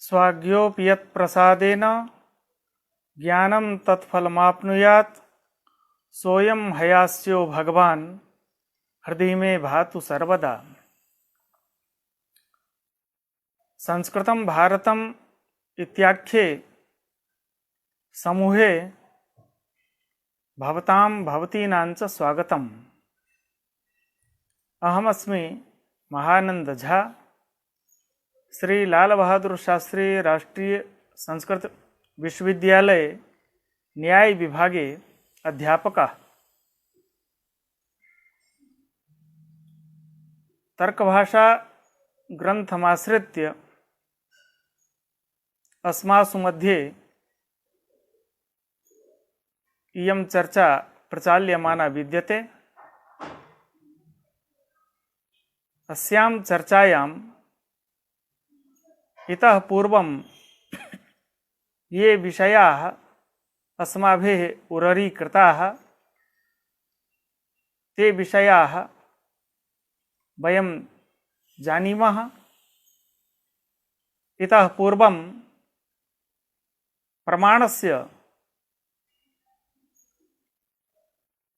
स्वाज्ञोऽपि ज्ञानं तत्फलमाप्नुयात् सोऽयं हयास्यो भगवान् हृदय में भातु सर्वदा। संस्कृतं भारतम इत्याख्ये समूहे भवतां भवतीनां च स्वागतम्। अहमस्मि महानंद झा, श्री लाल बहादुर शास्त्री राष्ट्रीय संस्कृत विश्वविद्यालय न्याय विभागे अध्यापकः। तर्कभाषा ग्रंथमाश्रित्य अस्मासु मध्ये इयं चर्चा प्रचाल्यमाना विद्यते। अस्यां चर्चायाम् इतः पूर्वं ये विषयाः अस्माभिः उररीकृताः ते विषयाः वयं जानीमः। इतः पूर्वं प्रमाणस्य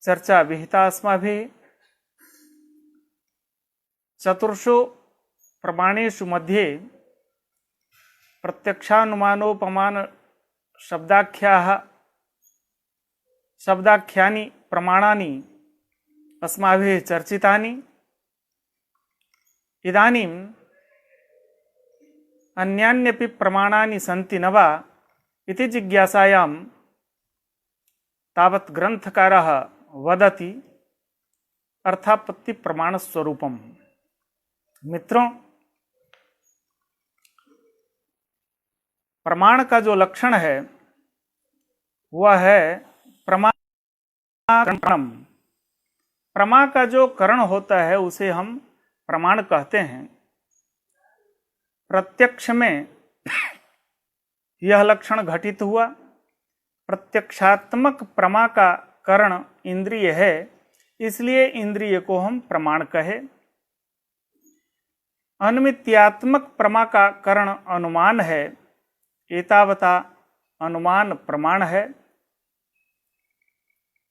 चर्चा विहिता अस्माभिः। चतुर्षु प्रमाणेषु मध्ये प्रत्यक्षानुमानोपमान शब्दाख्यानि प्रमाणानि अस्माभिः चर्चितानि। इदानीम् अन्यान्यपि प्रमाणानि सन्ति न वा इति जिज्ञासायां तावत् ग्रंथकारः वदति अर्थापत्ति प्रमाण स्वरूपम। मित्रों, प्रमाण का जो लक्षण है वह है प्रमाण। प्रमा का जो करण होता है उसे हम प्रमाण कहते हैं। प्रत्यक्ष में यह लक्षण घटित हुआ। प्रत्यक्षात्मक प्रमा का करण इंद्रिय है, इसलिए इंद्रिय को हम प्रमाण कहे। अनमित्यात्मक प्रमा का करण अनुमान है, एतावता अनुमान प्रमाण है।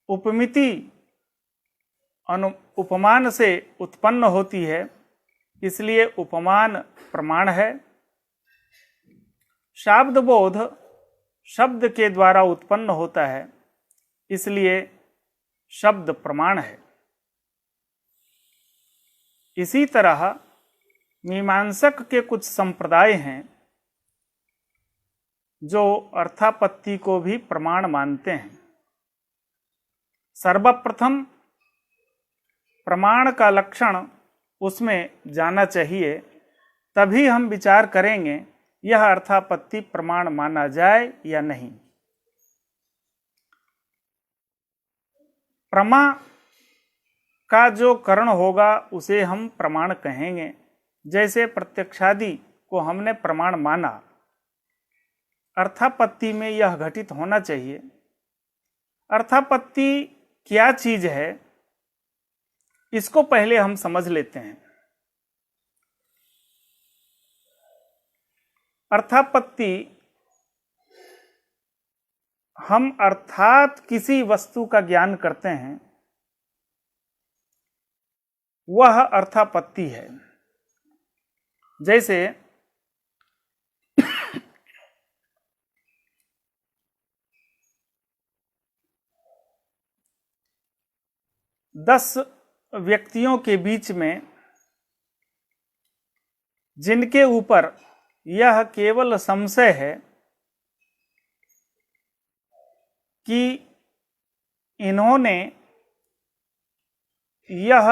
उपमिति उपमान से उत्पन्न होती है, इसलिए उपमान प्रमाण है। शाब्द बोध शब्द के द्वारा उत्पन्न होता है, इसलिए शब्द प्रमाण है। इसी तरह मीमांसक के कुछ संप्रदाय हैं जो अर्थापत्ति को भी प्रमाण मानते हैं। सर्वप्रथम प्रमाण का लक्षण उसमें जाना चाहिए, तभी हम विचार करेंगे यह अर्थापत्ति प्रमाण माना जाए या नहीं। प्रमा का जो करण होगा उसे हम प्रमाण कहेंगे। जैसे प्रत्यक्षादि को हमने प्रमाण माना, अर्थापत्ति में यह घटित होना चाहिए। अर्थापत्ति क्या चीज है, इसको पहले हम समझ लेते हैं। अर्थापत्ति हम अर्थात किसी वस्तु का ज्ञान करते हैं, वह अर्थापत्ति है। जैसे दस व्यक्तियों के बीच में जिनके ऊपर यह केवल संशय है कि इन्होंने यह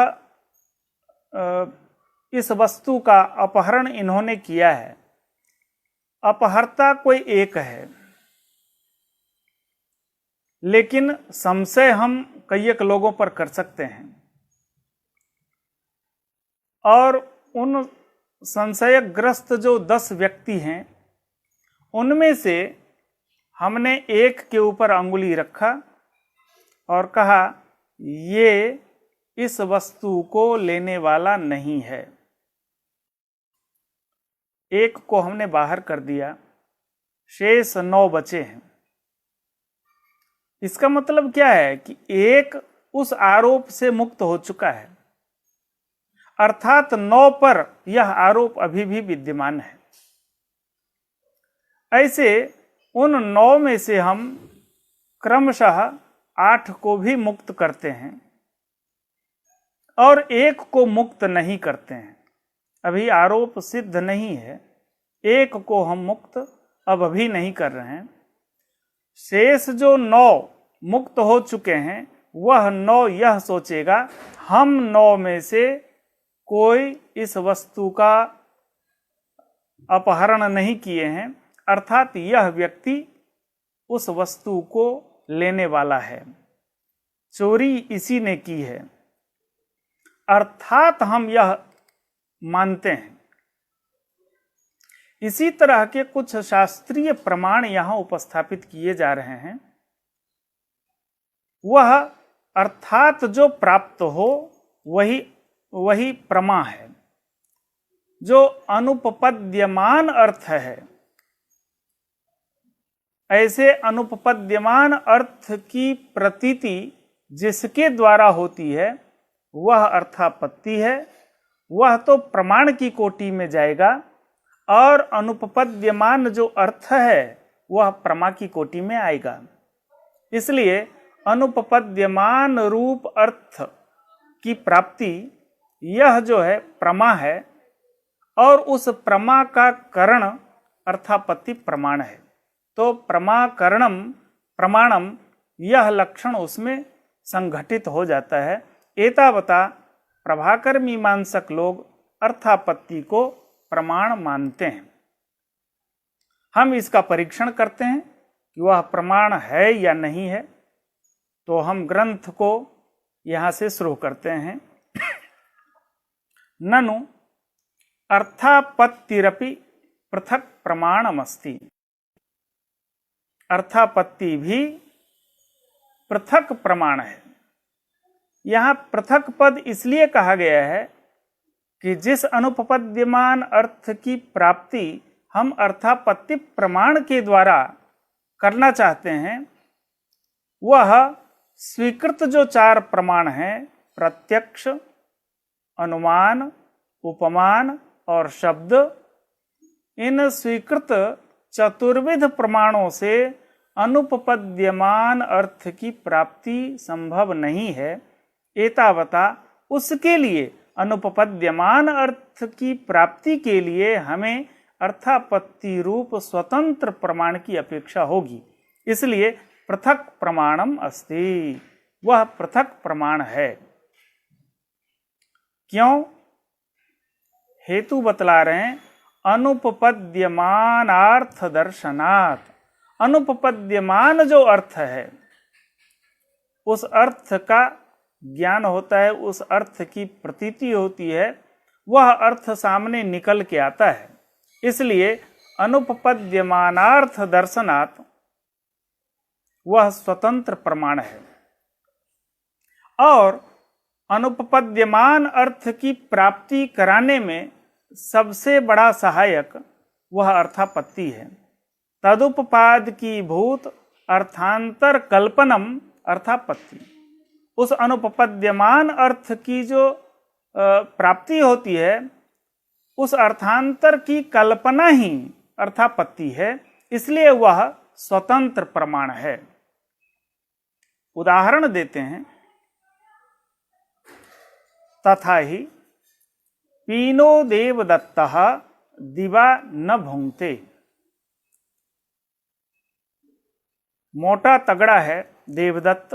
इस वस्तु का अपहरण इन्होंने किया है, अपहर्ता कोई एक है, लेकिन संशय हम कई एक लोगों पर कर सकते हैं। और उन संशयग्रस्त जो 10 व्यक्ति हैं, उनमें से हमने एक के ऊपर अंगुली रखा और कहा ये इस वस्तु को लेने वाला नहीं है। एक को हमने बाहर कर दिया, शेष 9 बचे हैं। इसका मतलब क्या है कि एक उस आरोप से मुक्त हो चुका है, अर्थात 9 पर यह आरोप अभी भी विद्यमान है। ऐसे उन 9 में से हम क्रमशः 8 को भी मुक्त करते हैं और एक को मुक्त नहीं करते हैं। अभी आरोप सिद्ध नहीं है, एक को हम मुक्त अब अभी नहीं कर रहे हैं। शेष जो 9 मुक्त हो चुके हैं, वह 9 यह सोचेगा हम 9 में से कोई इस वस्तु का अपहरण नहीं किए हैं, अर्थात यह व्यक्ति उस वस्तु को लेने वाला है, चोरी इसी ने की है, अर्थात हम यह मानते हैं। इसी तरह के कुछ शास्त्रीय प्रमाण यहां उपस्थापित किए जा रहे हैं। वह अर्थात जो प्राप्त हो वही प्रमा है। जो अनुपपद्यमान अर्थ है, ऐसे अनुपपद्यमान अर्थ की प्रतीति जिसके द्वारा होती है वह अर्थापत्ति है, वह तो प्रमाण की कोटि में जाएगा, और अनुपपद्यमान जो अर्थ है वह प्रमा की कोटि में आएगा। इसलिए अनुपपद्यमान रूप अर्थ की प्राप्ति यह जो है प्रमा है, और उस प्रमा का करण अर्थापत्ति प्रमाण है। तो प्रमाकरणम प्रमाणम यह लक्षण उसमें संघटित हो जाता है। एतावता प्रभाकर मीमांसक लोग अर्थापत्ति को प्रमाण मानते हैं। हम इसका परीक्षण करते हैं कि वह प्रमाण है या नहीं है। तो हम ग्रंथ को यहां से शुरू करते हैं। ननु अर्थापत्तिरपि पृथक प्रमाणमस्ति। अर्थापत्ति भी पृथक प्रमाण है। यहां पृथक पद इसलिए कहा गया है कि जिस अनुपपद्यमान अर्थ की प्राप्ति हम अर्थापत्ति प्रमाण के द्वारा करना चाहते हैं, वह स्वीकृत जो 4 प्रमाण हैं, प्रत्यक्ष, अनुमान, उपमान और शब्द, इन स्वीकृत चतुर्विध प्रमाणों से अनुपपद्यमान अर्थ की प्राप्ति संभव नहीं है। एतावता उसके लिए अनुपपद्यमान अर्थ की प्राप्ति के लिए हमें अर्थापत्ति रूप स्वतंत्र प्रमाण की अपेक्षा होगी। इसलिए पृथक प्रमाणम अस्ति, वह पृथक प्रमाण है। क्यों? हेतु बतला रहे हैं। अनुपपद्यमानार्थ दर्शनात्, अनुपपद्यमान जो अर्थ है उस अर्थ का ज्ञान होता है, उस अर्थ की प्रतीति होती है, वह अर्थ सामने निकल के आता है। इसलिए अनुपपद्यमानार्थ दर्शनात् वह स्वतंत्र प्रमाण है। और अनुपपद्यमान अर्थ की प्राप्ति कराने में सबसे बड़ा सहायक वह अर्थापत्ति है। तदुपपाद की भूत अर्थांतर कल्पनम अर्थापत्ति। उस अनुपपद्यमान अर्थ की जो प्राप्ति होती है, उस अर्थांतर की कल्पना ही अर्थापत्ति है। इसलिए वह स्वतंत्र प्रमाण है। उदाहरण देते हैं। तथा ही पीनो देवदत्तः दिवा न भुंक्ते। मोटा तगड़ा है देवदत्त,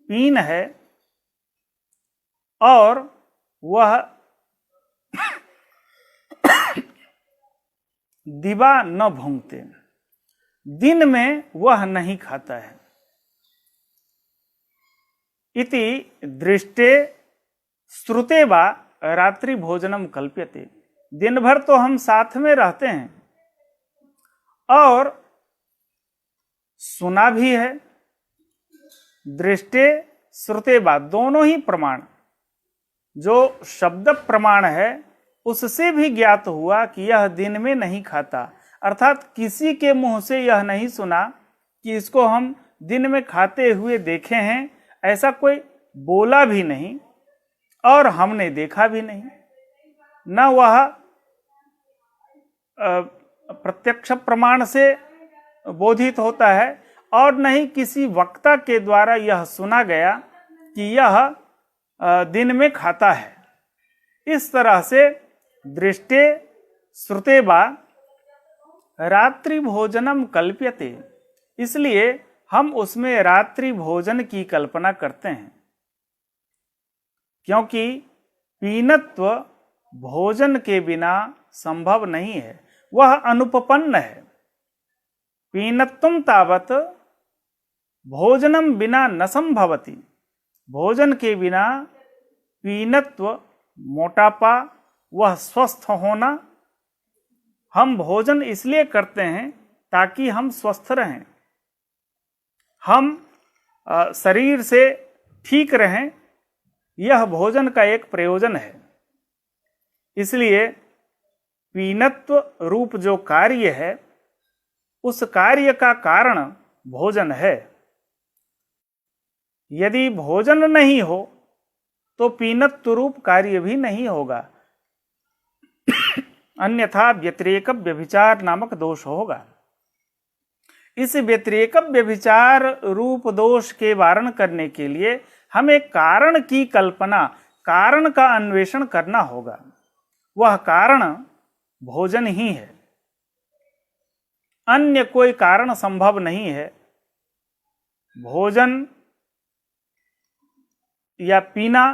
पीन है, और वह दिवा न भुंक्ते, दिन में वह नहीं खाता है। इति दृष्टे श्रुते वा रात्रि भोजनम कल्प्यते। दिन भर तो हम साथ में रहते हैं और सुना भी है। दृष्टे श्रुते वा दोनों ही प्रमाण, जो शब्द प्रमाण है उससे भी ज्ञात हुआ कि यह दिन में नहीं खाता, अर्थात किसी के मुंह से यह नहीं सुना कि इसको हम दिन में खाते हुए देखे हैं, ऐसा कोई बोला भी नहीं और हमने देखा भी नहीं। न वह प्रत्यक्ष प्रमाण से बोधित होता है और न ही किसी वक्ता के द्वारा यह सुना गया कि यह दिन में खाता है। इस तरह से दृष्टे श्रुते वा रात्रि भोजनम कल्प्यते, इसलिए हम उसमें रात्रि भोजन की कल्पना करते हैं, क्योंकि पीनत्व भोजन के बिना संभव नहीं है, वह अनुपपन्न है। पीनत्वम तावत भोजनम बिना न संभवति, भोजन के बिना पीनत्व मोटापा, वह स्वस्थ होना। हम भोजन इसलिए करते हैं ताकि हम स्वस्थ रहें, हम शरीर से ठीक रहें, यह भोजन का एक प्रयोजन है। इसलिए पीनत्व रूप जो कार्य है, उस कार्य का कारण भोजन है। यदि भोजन नहीं हो तो पीनत्व रूप कार्य भी नहीं होगा, अन्यथा व्यतिरेक व्यभिचार नामक दोष होगा। इस व्यतिरेक व्यभिचार रूप दोष के वारण करने के लिए हमें कारण की कल्पना, कारण का अन्वेषण करना होगा। वह कारण भोजन ही है, अन्य कोई कारण संभव नहीं है। भोजन या पीना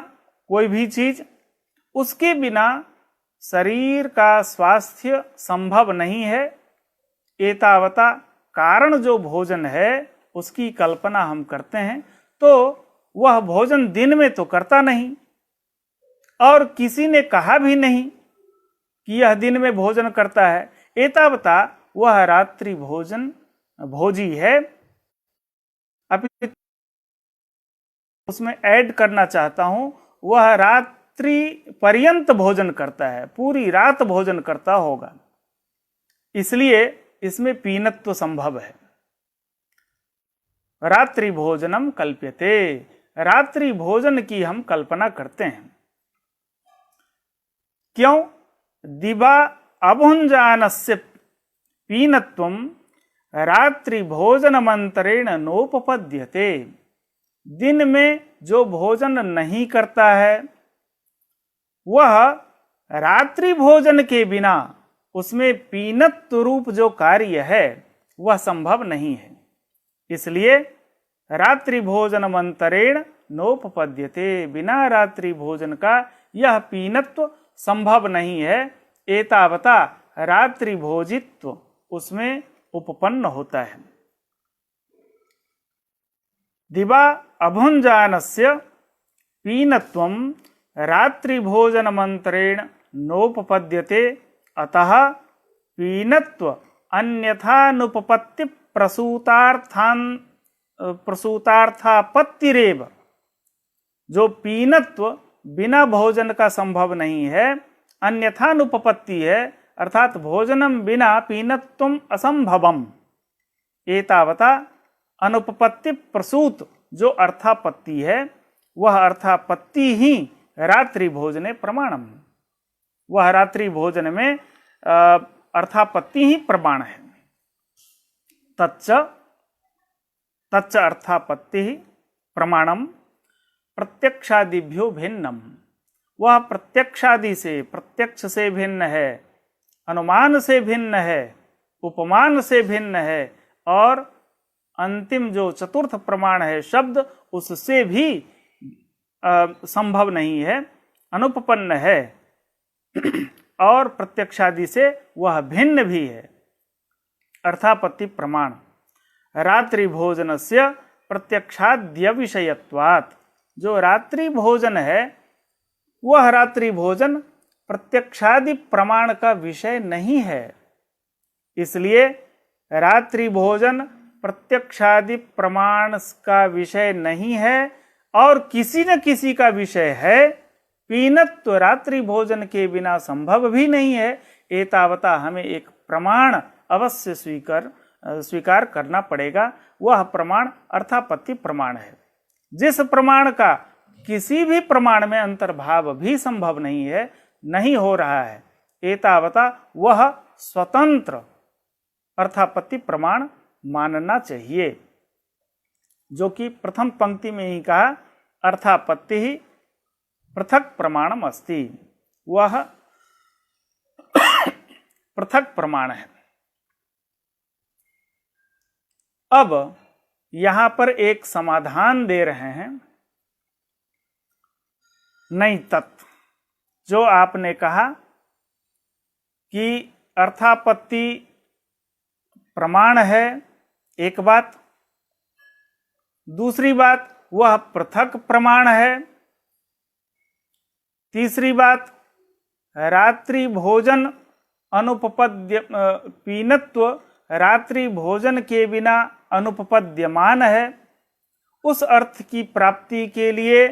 कोई भी चीज, उसके बिना शरीर का स्वास्थ्य संभव नहीं है। एतावता कारण जो भोजन है उसकी कल्पना हम करते हैं, तो वह भोजन दिन में तो करता नहीं, और किसी ने कहा भी नहीं कि यह दिन में भोजन करता है। एतावता वह रात्रि भोजन भोजी है। अभी उसमें ऐड करना चाहता हूं, वह रात्रि पर्यंत भोजन करता है, पूरी रात भोजन करता होगा, इसलिए इसमें पीनत्व संभव है। रात्रि भोजनम कल्प्यते, रात्रि भोजन की हम कल्पना करते हैं। क्यों? दिवा अभुंजानस्य पीनत्वम रात्रि भोजन मंत्रेण नोपपद्यते। दिन में जो भोजन नहीं करता है, वह रात्रि भोजन के बिना उसमें पीनत्व रूप जो कार्य है वह संभव नहीं है। इसलिए रात्रि भोजन मंत्रेण नोपपद्यते, बिना रात्रि भोजन का यह पीनत्व संभव नहीं है। एतावता रात्रि भोजित्व उसमें उपपन्न होता है। दिवा अभुंजानस्य पीनत्वम रात्रि भोजन मंत्रेण नोपपद्यते, अतः पीनत्व अन्यथानुपपत्ति प्रसूतार्थापत्तिरेव। जो पीनत्व बिना भोजन का संभव नहीं है, अन्यथानुपपत्ति है, अर्थात भोजनम बिना पीनत्वम असंभवम। एतावता अनुपपत्ति प्रसूत जो अर्थापत्ति है, वह अर्थापत्ति ही रात्रि भोजने प्रमाणम, वह रात्रि भोजन में अर्थापत्ति ही प्रमाण है। तच्च अर्थापत्ति ही प्रमाणम प्रत्यक्षादिभ्यो भिन्नम, वह प्रत्यक्षादि से, प्रत्यक्ष से भिन्न है, अनुमान से भिन्न है, उपमान से भिन्न है, और अंतिम जो चतुर्थ प्रमाण है शब्द, उससे भी संभव नहीं है, अनुपपन्न है, और प्रत्यक्षादि से वह भिन्न भी है। अर्थापत्ति प्रमाण रात्रि भोजनस्य प्रत्यक्षाद्य विषयत्वात्, जो रात्रि भोजन है वह रात्रि भोजन प्रत्यक्षादि प्रमाण का विषय नहीं है। इसलिए रात्रि भोजन प्रत्यक्षादि प्रमाण का विषय नहीं है, और किसी न किसी का विषय है, पीनत्व रात्रि भोजन के बिना संभव भी नहीं है। एतावता हमें एक प्रमाण अवश्य स्वीकार करना पड़ेगा। वह प्रमाण अर्थापत्ति प्रमाण है, जिस प्रमाण का किसी भी प्रमाण में अंतर्भाव भी संभव नहीं है, नहीं हो रहा है। एतावता वह स्वतंत्र अर्थापत्ति प्रमाण मानना चाहिए, जो कि प्रथम पंक्ति में ही कहा अर्थापत्ति ही पृथक प्रमाणम अस्ति, वह पृथक प्रमाण है। अब यहां पर एक समाधान दे रहे हैं। नहीं तत्व, जो आपने कहा कि अर्थापत्ति प्रमाण है, एक बात। दूसरी बात, वह पृथक प्रमाण है। तीसरी बात, रात्रि भोजन अनुपपद्य पीनत्व रात्रि भोजन के बिना अनुपपद्यमान है। उस अर्थ की प्राप्ति के लिए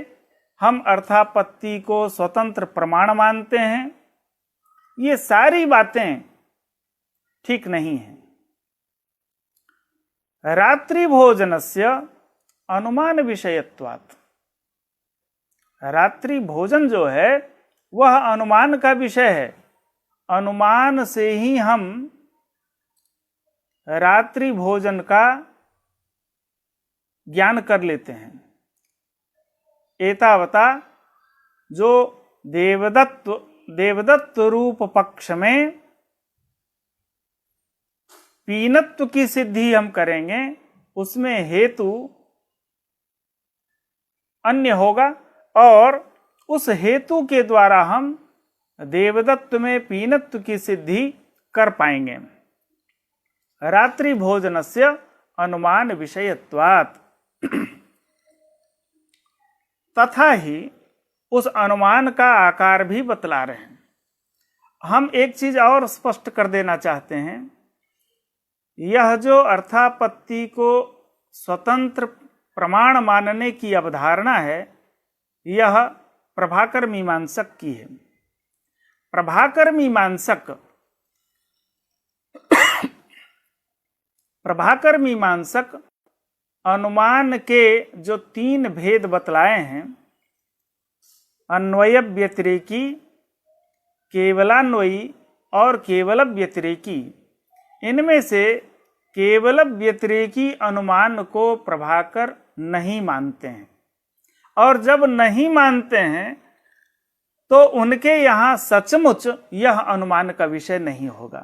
हम अर्थापत्ति को स्वतंत्र प्रमाण मानते हैं। ये सारी बातें ठीक नहीं हैं। रात्रि भोजनस्य अनुमान विषयत्वात्, रात्रि भोजन जो है वह अनुमान का विषय है। अनुमान से ही हम रात्रि भोजन का ज्ञान कर लेते हैं। एतावता जो देवदत्त रूप पक्ष में पीनत्व की सिद्धि हम करेंगे, उसमें हेतु अन्य होगा और उस हेतु के द्वारा हम देवदत्त में पीनत्व की सिद्धि कर पाएंगे। रात्रि भोजनस्य अनुमान विषयत्वात्, तथा ही उस अनुमान का आकार भी बतला रहे हैं। हम एक चीज और स्पष्ट कर देना चाहते हैं। यह जो अर्थापत्ति को स्वतंत्र प्रमाण मानने की अवधारणा है, यह प्रभाकर मीमांसक की है। प्रभाकर मीमांसक अनुमान के जो तीन भेद बतलाए हैं, अन्वय व्यतिरेकी, केवलान्वयी और केवल व्यतिरेकी, इनमें से केवल व्यतिरेकी अनुमान को प्रभाकर नहीं मानते हैं। और जब नहीं मानते हैं तो उनके यहां सचमुच यह अनुमान का विषय नहीं होगा,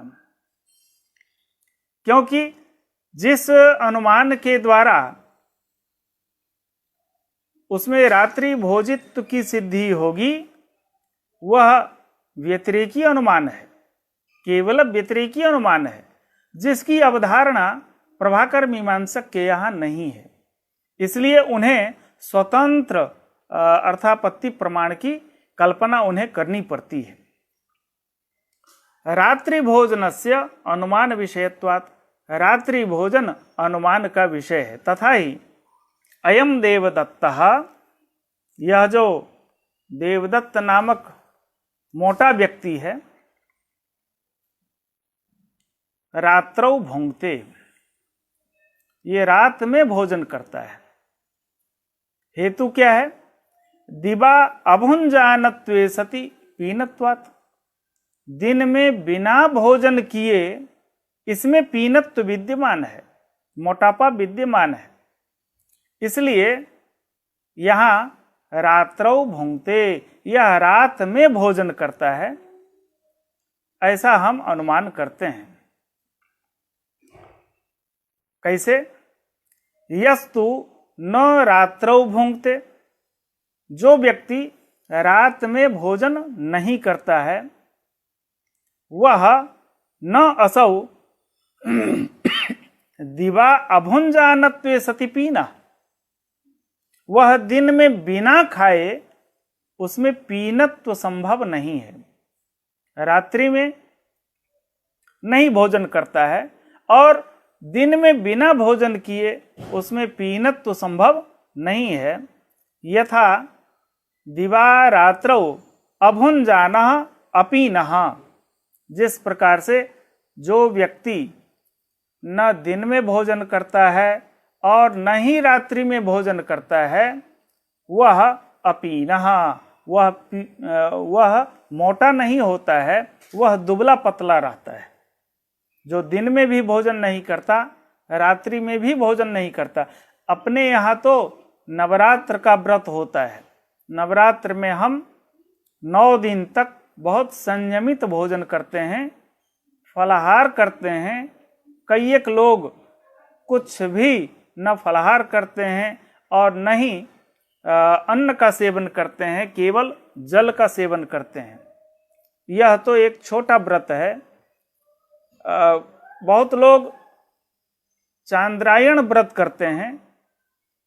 क्योंकि जिस अनुमान के द्वारा उसमें रात्रि भोजित्व की सिद्धि होगी वह व्यतिरेकी अनुमान है, केवल व्यतिरेकी अनुमान है, जिसकी अवधारणा प्रभाकर मीमांसक के यहाँ नहीं है। इसलिए उन्हें स्वतंत्र अर्थापत्ति प्रमाण की कल्पना उन्हें करनी पड़ती है। रात्रि भोजनस्य अनुमान विषयत्वात्, रात्रि भोजन अनुमान का विषय है। तथा ही अयम देवदत्तः, यह जो देवदत्त नामक मोटा व्यक्ति है, रात्रौ भुंक्ते, ये रात में भोजन करता है। हेतु क्या है? दिवा अभुंजानत्वे सति पीनत्वात्, दिन में बिना भोजन किए इसमें पीनत्व विद्यमान है, मोटापा विद्यमान है। इसलिए यहां रात्रौ भुंक्ते, यह रात में भोजन करता है, ऐसा हम अनुमान करते हैं। कैसे? यस्तु न रात्रौ भुंक्ते, जो व्यक्ति रात में भोजन नहीं करता है, वह न असौ दिवा अभुंजानत्वे सति पीना, वह दिन में बिना खाए उसमें पीनत्व संभव नहीं है। रात्रि में नहीं भोजन करता है और दिन में बिना भोजन किए उसमें पीनत्व संभव नहीं है। यथा दिवा रात्रौ अभुञ्जानः अपीनः। जिस प्रकार से जो व्यक्ति न दिन में भोजन करता है और न ही रात्रि में भोजन करता है, वह अपीनः, वह मोटा नहीं होता है, वह दुबला पतला रहता है। जो दिन में भी भोजन नहीं करता, रात्रि में भी भोजन नहीं करता। अपने यहाँ तो नवरात्र का व्रत होता है। नवरात्र में हम 9 दिन तक बहुत संयमित भोजन करते हैं, फलाहार करते हैं। कई एक लोग कुछ भी न फलाहार करते हैं और न ही अन्न का सेवन करते हैं, केवल जल का सेवन करते हैं। यह तो एक छोटा व्रत है। बहुत लोग चांद्रायण व्रत करते हैं,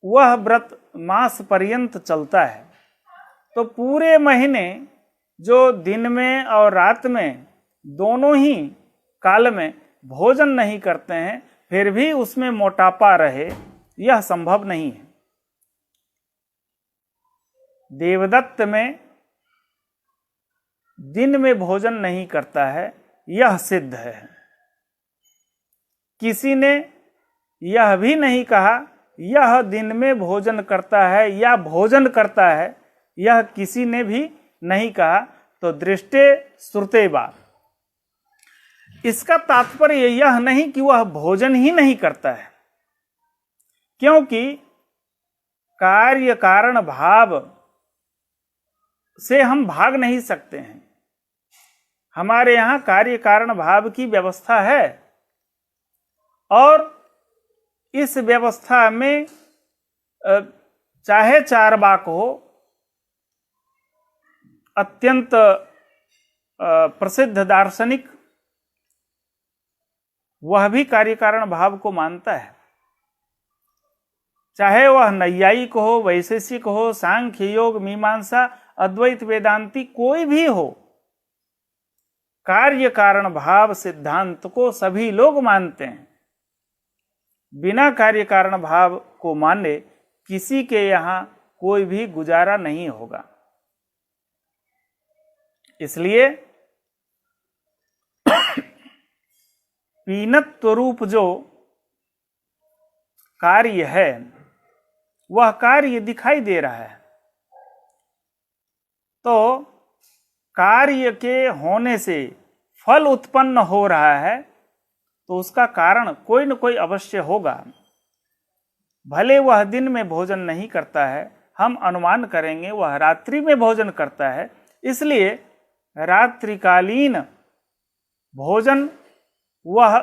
वह व्रत मास पर्यंत चलता है। तो पूरे महीने जो दिन में और रात में दोनों ही काल में भोजन नहीं करते हैं, फिर भी उसमें मोटापा रहे, यह संभव नहीं है। देवदत्त में दिन में भोजन नहीं करता है, यह सिद्ध है। किसी ने यह भी नहीं कहा यह दिन में भोजन करता है या भोजन करता है, यह किसी ने भी नहीं कहा। तो दृष्टे श्रुते वा, इसका तात्पर्य यह नहीं कि वह भोजन ही नहीं करता है, क्योंकि कार्य कारण भाव से हम भाग नहीं सकते हैं। हमारे यहाँ कार्य कारण भाव की व्यवस्था है और इस व्यवस्था में चाहे चार्वाक हो, अत्यंत प्रसिद्ध दार्शनिक, वह भी कार्य कारण भाव को मानता है। चाहे वह नैयायिक हो, वैशेषिक हो, सांख्य योग मीमांसा अद्वैत वेदांती कोई भी हो, कार्य कारण भाव सिद्धांत को सभी लोग मानते हैं। बिना कार्य कारण भाव को माने किसी के यहां कोई भी गुजारा नहीं होगा। इसलिए पीनत्व रूप जो कार्य है, वह कार्य दिखाई दे रहा है। तो कार्य के होने से फल उत्पन्न हो रहा है, तो उसका कारण कोई न कोई अवश्य होगा। भले वह दिन में भोजन नहीं करता है, हम अनुमान करेंगे वह रात्रि में भोजन करता है, इसलिए रात्रिकालीन भोजन वह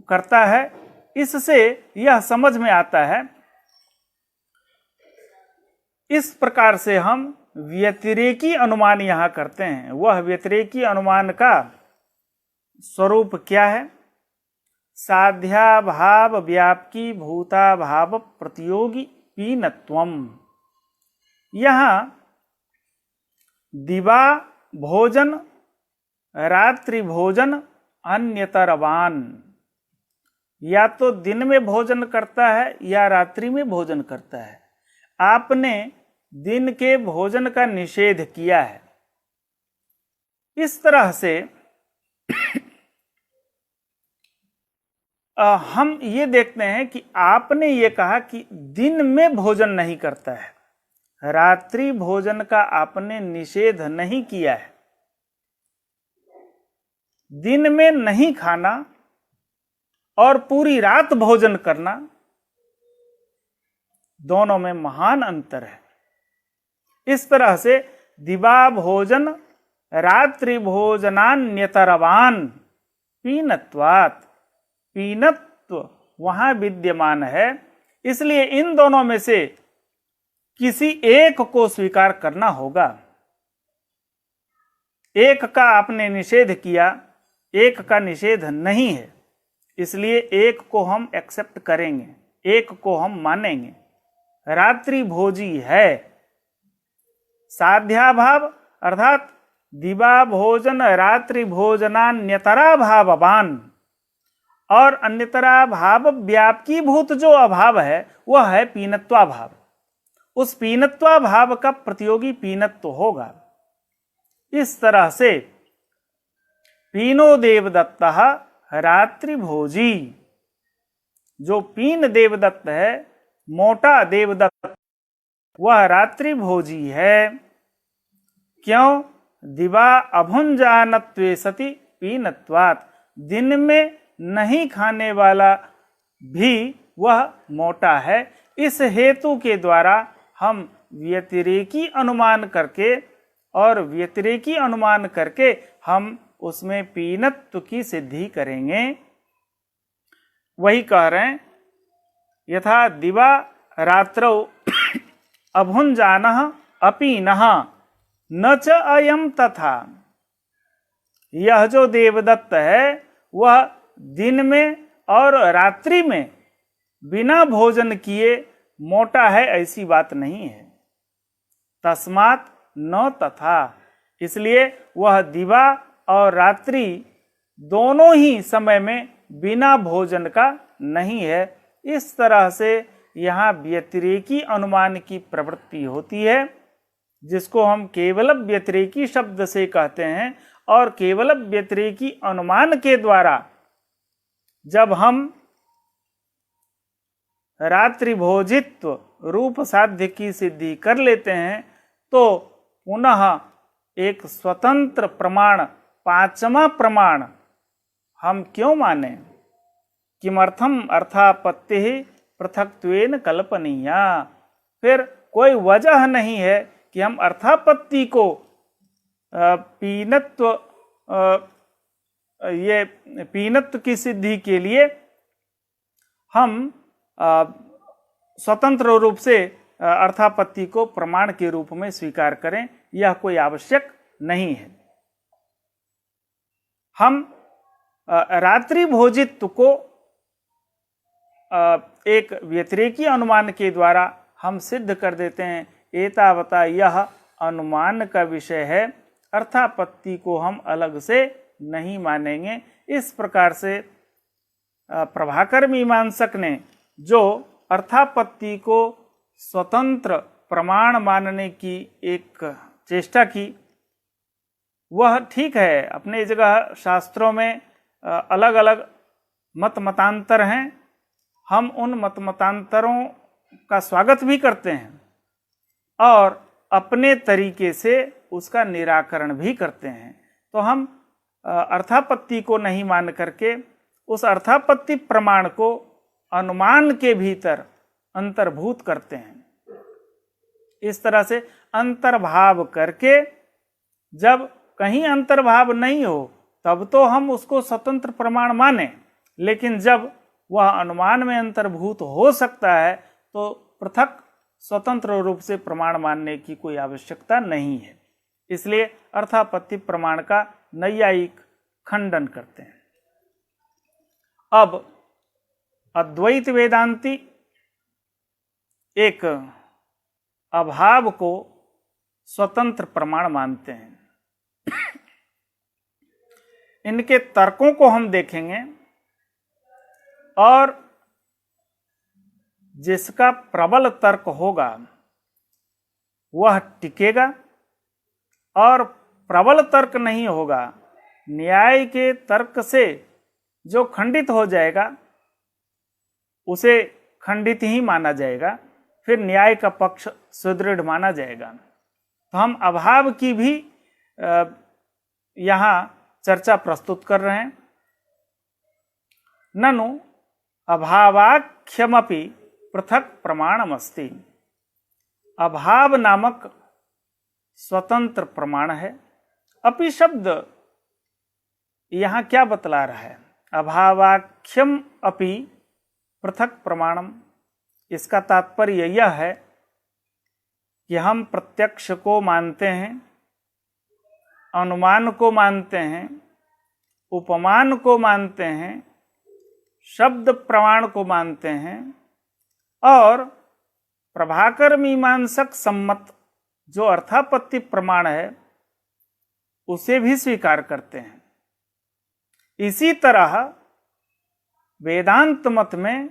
करता है। इससे यह समझ में आता है। इस प्रकार से हम व्यतिरेकी अनुमान यहां करते हैं। वह व्यतिरेकी अनुमान का स्वरूप क्या है? साध्याभाव व्यापकी भूताभाव प्रतियोगी पीनत्वम। यहां दिवा भोजन, रात्रि भोजन अन्यतरवान, या तो दिन में भोजन करता है या रात्रि में भोजन करता है। आपने दिन के भोजन का निषेध किया है। इस तरह से हम ये देखते हैं कि आपने ये कहा कि दिन में भोजन नहीं करता है, रात्रि भोजन का आपने निषेध नहीं किया है। दिन में नहीं खाना और पूरी रात भोजन करना, दोनों में महान अंतर है। इस तरह से दिवा भोजन रात्रि भोजनान्यतरवान पीनत्वात्, पीनत्व वहां विद्यमान है। इसलिए इन दोनों में से किसी एक को स्वीकार करना होगा। एक का आपने निषेध किया, एक का निषेध नहीं है, इसलिए एक को हम एक्सेप्ट करेंगे, एक को हम मानेंगे। रात्रि भोजी है। साध्याभाव अर्थात दिवा भोजन रात्रि भोजनान्यतरा भाववान, और अन्यतरा भाव व्यापकी भूत जो अभाव है वह है पीनत्वाभाव। उस पीनत्वाभाव का प्रतियोगी पीनत्व होगा। इस तरह से पीनो देवदत्तः रात्रिभोजी, जो पीन देवदत्त है, मोटा देवदत्त, वह रात्रिभोजी है। क्यों? दिवा अभुंजानत्वे सति पीनत्वात्, दिन में नहीं खाने वाला भी वह मोटा है। इस हेतु के द्वारा हम व्यतिरेकी अनुमान करके और व्यतिरेकी अनुमान करके हम उसमें पीनत्व की सिद्धि करेंगे। वही कह रहे हैं, यथा दिवा रात्रौ अभुंजानः अपीनः न च अयम तथा। यह जो देवदत्त है वह दिन में और रात्रि में बिना भोजन किए मोटा है, ऐसी बात नहीं है। तस्मात् न तथा, इसलिए वह दिवा और रात्रि दोनों ही समय में बिना भोजन का नहीं है। इस तरह से यहाँ व्यतिरेकी अनुमान की प्रवृत्ति होती है, जिसको हम केवल व्यतिरेकी शब्द से कहते हैं। और केवल व्यतिरेकी अनुमान के द्वारा जब हम रात्रि भोजित्व रूप साध्य की सिद्धि कर लेते हैं, तो पुनः एक स्वतंत्र प्रमाण, पांचवा प्रमाण हम क्यों माने? किमर्थम अर्थापत्ति पृथक्त्वेन कल्पनीया। फिर कोई वजह नहीं है कि हम अर्थापत्ति को पीनत्व, ये पीनत्व की सिद्धि के लिए हम स्वतंत्र रूप से अर्थापत्ति को प्रमाण के रूप में स्वीकार करें, यह कोई आवश्यक नहीं है। हम रात्रि भोजित्व को एक व्यतिरेकी अनुमान के द्वारा हम सिद्ध कर देते हैं। एतावता यह अनुमान का विषय है, अर्थापत्ति को हम अलग से नहीं मानेंगे। इस प्रकार से प्रभाकर मीमांसक ने जो अर्थापत्ति को स्वतंत्र प्रमाण मानने की एक चेष्टा की, वह ठीक है। अपने जगह शास्त्रों में अलग अलग मत मतांतर हैं, हम उन मत मतांतरों का स्वागत भी करते हैं और अपने तरीके से उसका निराकरण भी करते हैं। तो हम अर्थापत्ति को नहीं मान करके उस अर्थापत्ति प्रमाण को अनुमान के भीतर अंतर्भूत करते हैं। इस तरह से अंतर्भाव करके, जब कहीं अंतर्भाव नहीं हो तब तो हम उसको स्वतंत्र प्रमाण माने, लेकिन जब वह अनुमान में अंतर्भूत हो सकता है तो पृथक स्वतंत्र रूप से प्रमाण मानने की कोई आवश्यकता नहीं है। इसलिए अर्थापत्ति प्रमाण का नैयायिक खंडन करते हैं। अब अद्वैत वेदांती एक अभाव को स्वतंत्र प्रमाण मानते हैं। इनके तर्कों को हम देखेंगे और जिसका प्रबल तर्क होगा वह टिकेगा और प्रबल तर्क नहीं होगा, न्याय के तर्क से जो खंडित हो जाएगा उसे खंडित ही माना जाएगा, फिर न्याय का पक्ष सुदृढ़ माना जाएगा। तो हम अभाव की भी यहाँ चर्चा प्रस्तुत कर रहे हैं। ननु अभावाख्यमपि पृथक प्रमाणमस्ति। अभाव नामक स्वतंत्र प्रमाण है। अपि शब्द यहाँ क्या बतला रहा है? अभावाख्यम अपि पृथक प्रमाणम। इसका तात्पर्य यह है कि हम प्रत्यक्ष को मानते हैं, अनुमान को मानते हैं, उपमान को मानते हैं, शब्द प्रमाण को मानते हैं और प्रभाकर मीमांसक सम्मत जो अर्थापत्ति प्रमाण है उसे भी स्वीकार करते हैं। इसी तरह वेदांत मत में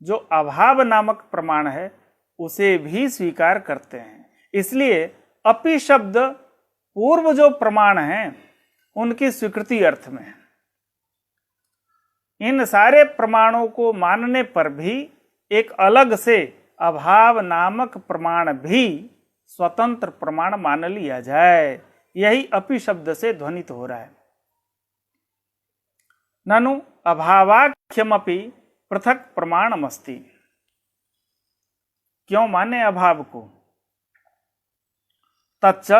जो अभाव नामक प्रमाण है उसे भी स्वीकार करते हैं। इसलिए अपि शब्द पूर्व जो प्रमाण हैं उनकी स्वीकृति अर्थ में है। इन सारे प्रमाणों को मानने पर भी एक अलग से अभाव नामक प्रमाण भी स्वतंत्र प्रमाण मान लिया जाए। यही अपि शब्द से ध्वनित हो रहा है। ननु अभावाख्यमपि पृथक प्रमाणमस्ति। क्यों माने अभाव को? तच्च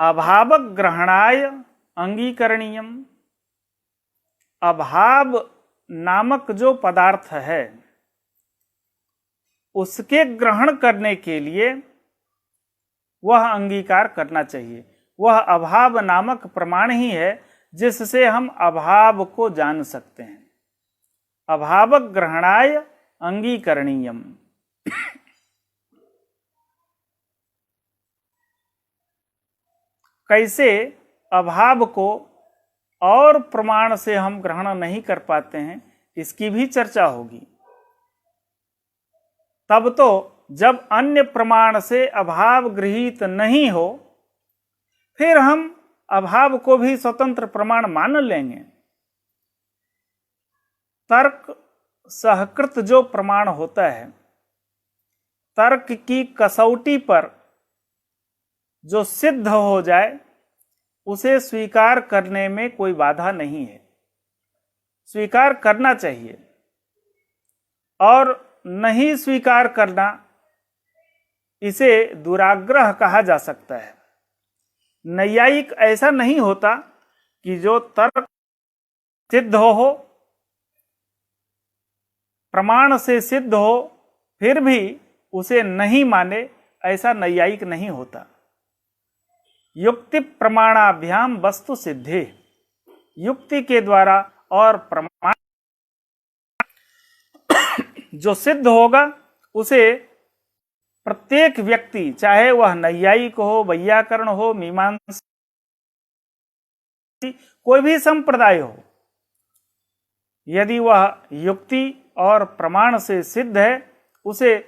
अभाव ग्रहणाय अंगीकरणीयम। अभाव नामक जो पदार्थ है उसके ग्रहण करने के लिए वह अंगीकार करना चाहिए। वह अभाव नामक प्रमाण ही है जिससे हम अभाव को जान सकते हैं। अभाव ग्रहणाय अंगीकरणीयम। कैसे अभाव को और प्रमाण से हम ग्रहण नहीं कर पाते हैं, इसकी भी चर्चा होगी। तब तो जब अन्य प्रमाण से अभाव गृहीत नहीं हो, फिर हम अभाव को भी स्वतंत्र प्रमाण मान लेंगे। तर्क सहकृत जो प्रमाण होता है, तर्क की कसौटी पर जो सिद्ध हो जाए उसे स्वीकार करने में कोई बाधा नहीं है। स्वीकार करना चाहिए, और नहीं स्वीकार करना इसे दुराग्रह कहा जा सकता है। नैयायिक ऐसा नहीं होता कि जो तर्क सिद्ध हो, प्रमाण से सिद्ध हो, फिर भी उसे नहीं माने, ऐसा नैयायिक नहीं होता। युक्ति प्रमाणाभ्याम वस्तु सिद्धि। युक्ति के द्वारा और प्रमाण जो सिद्ध होगा उसे प्रत्येक व्यक्ति, चाहे वह नैयायिक हो, वैयाकरण हो, मीमांसा, कोई भी संप्रदाय हो, यदि वह युक्ति और प्रमाण से सिद्ध है उसे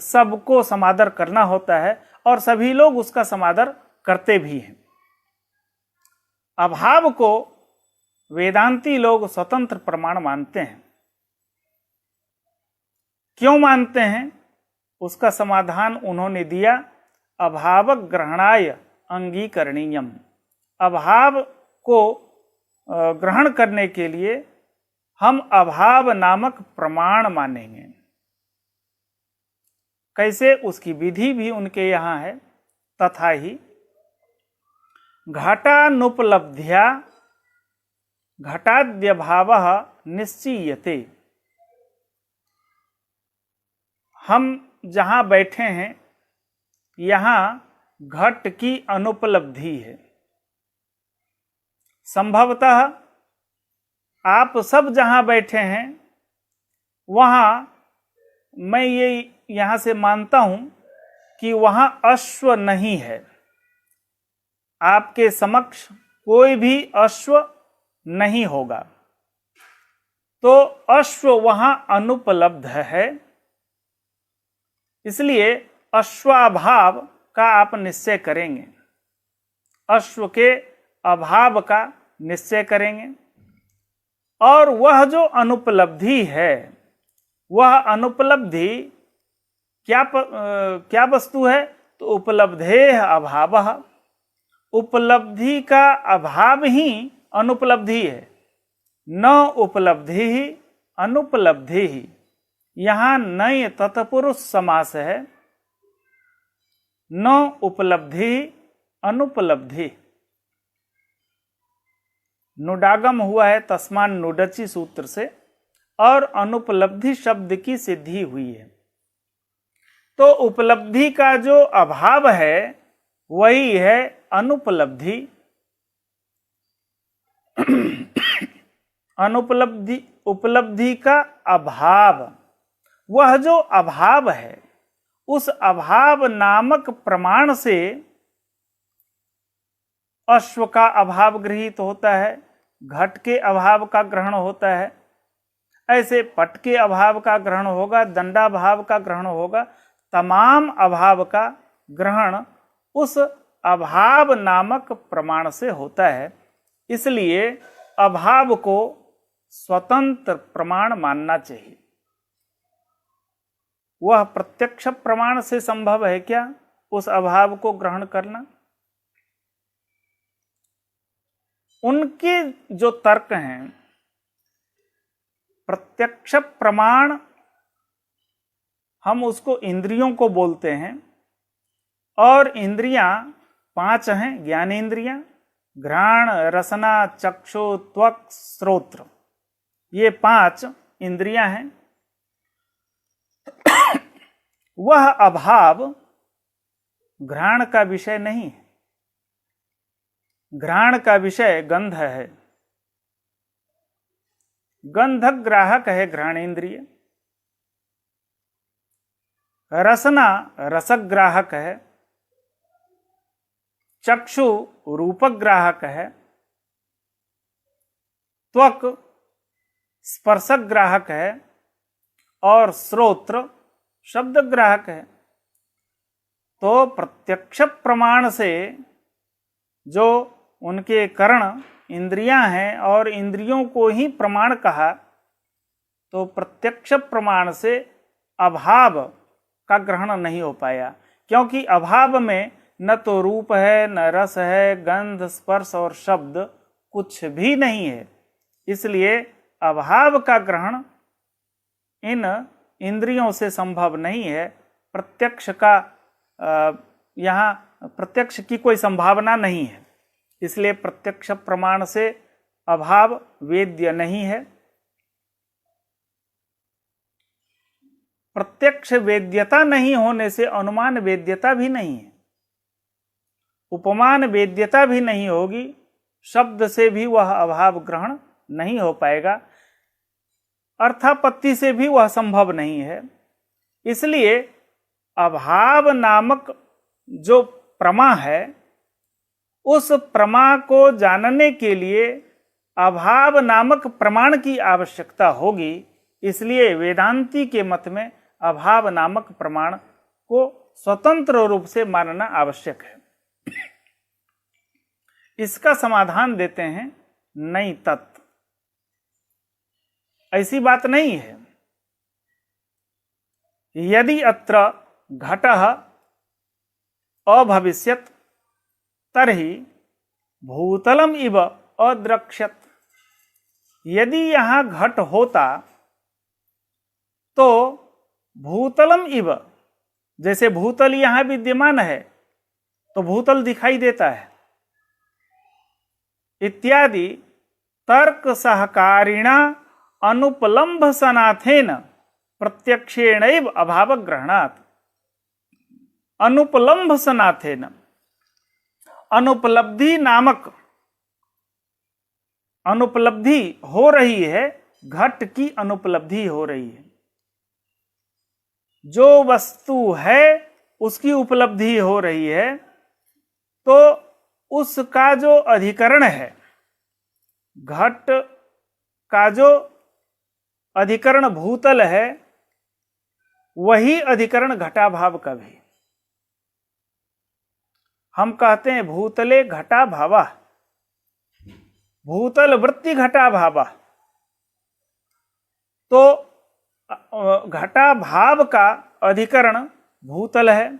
सबको समादर करना होता है, और सभी लोग उसका समादर करते भी हैं। अभाव को वेदांती लोग स्वतंत्र प्रमाण मानते हैं। क्यों मानते हैं? उसका समाधान उन्होंने दिया, अभाव ग्रहणाय अंगीकरणीयम। अभाव को ग्रहण करने के लिए हम अभाव नामक प्रमाण मानेंगे। कैसे? उसकी विधि भी उनके यहाँ है। तथा ही घटानुपलब्ध्या घटाद्यभावः निश्चीयते। हम जहाँ बैठे हैं यहाँ घट की अनुपलब्धि है। संभवतः आप सब जहाँ बैठे हैं वहाँ मैं ये यहाँ से मानता हूँ कि वहाँ अश्व नहीं है। आपके समक्ष कोई भी अश्व नहीं होगा, तो अश्व वहाँ अनुपलब्ध है। इसलिए अश्वाभाव का आप निश्चय करेंगे, अश्व के अभाव का निश्चय करेंगे। और वह जो अनुपलब्धि है, वह अनुपलब्धि क्या वस्तु है? तो उपलब्धेः अभावः। उपलब्धि का अभाव ही अनुपलब्धि है। न उपलब्धि ही अनुपलब्धि ही। यहाँ नय तत्पुरुष समास है। न उपलब्धि अनुपलब्धि। नुडागम हुआ है तस्मान नुडची सूत्र से, और अनुपलब्धि शब्द की सिद्धि हुई है। तो उपलब्धि का जो अभाव है वही है अनुपलब्धि। अनुपलब्धि, उपलब्धि का अभाव, वह जो अभाव है उस अभाव नामक प्रमाण से अश्व का अभाव गृहीत होता है, घट के अभाव का ग्रहण होता है, ऐसे पट के अभाव का ग्रहण होगा, दंडाभाव का ग्रहण होगा। तमाम अभाव का ग्रहण उस अभाव नामक प्रमाण से होता है, इसलिए अभाव को स्वतंत्र प्रमाण मानना चाहिए। वह प्रत्यक्ष प्रमाण से संभव है क्या उस अभाव को ग्रहण करना? उनके जो तर्क हैं, प्रत्यक्ष प्रमाण हम उसको इंद्रियों को बोलते हैं, और इंद्रियां 5 हैं, ज्ञानेंद्रियां, घ्राण, रसना, चक्षु, त्वक, श्रोत्र, ये 5 इंद्रियां हैं। वह अभाव घ्राण का विषय नहीं है। घ्राण का विषय गंध है, गंधक ग्राहक है घ्राणेन्द्रिय। रसना रसक ग्राहक है, चक्षु रूपक ग्राहक है, त्वक स्पर्शक ग्राहक है, और श्रोत्र शब्द ग्राहक है। तो प्रत्यक्ष प्रमाण से जो उनके कर्ण इंद्रियां हैं और इंद्रियों को ही प्रमाण कहा, तो प्रत्यक्ष प्रमाण से अभाव का ग्रहण नहीं हो पाया, क्योंकि अभाव में न तो रूप है, न रस है, गंध, स्पर्श और शब्द कुछ भी नहीं है। इसलिए अभाव का ग्रहण इन इंद्रियों से संभव नहीं है। प्रत्यक्ष का यहाँ प्रत्यक्ष की कोई संभावना नहीं है, इसलिए प्रत्यक्ष प्रमाण से अभाव वेद्य नहीं है। प्रत्यक्ष वेद्यता नहीं होने से अनुमान वेद्यता भी नहीं है, उपमान वेद्यता भी नहीं होगी, शब्द से भी वह अभाव ग्रहण नहीं हो पाएगा, अर्थापत्ति से भी वह संभव नहीं है। इसलिए अभाव नामक जो प्रमा है, उस प्रमा को जानने के लिए अभाव नामक प्रमाण की आवश्यकता होगी। इसलिए वेदांती के मत में अभाव नामक प्रमाण को स्वतंत्र रूप से मानना आवश्यक है। इसका समाधान देते हैं नहीं तत्, ऐसी बात नहीं है। यदि अत्र घटः अभविष्यत् तर्हि भूतलम इव अद्रक्ष्यत्। यदि यहां घट होता तो भूतलम इव, जैसे भूतल यहां विद्यमान है तो भूतल दिखाई देता है, इत्यादि तर्क सहकारिणा अनुपलम्भ सनाथेन प्रत्यक्षेणैव अभाव ग्रहणात्। अनुपलम्भ सनाथेन, अनुपलब्धि नामक अनुपलब्धि हो रही है, घट की अनुपलब्धि हो रही है। जो वस्तु है उसकी उपलब्धि हो रही है, तो उसका जो अधिकरण है, घट का जो अधिकरण भूतल है, वही अधिकरण घटाभाव का भी। हम कहते हैं भूतले घटाभावा, भूतल वृत्ति घटाभावा। तो घटाभाव का अधिकरण भूतल है,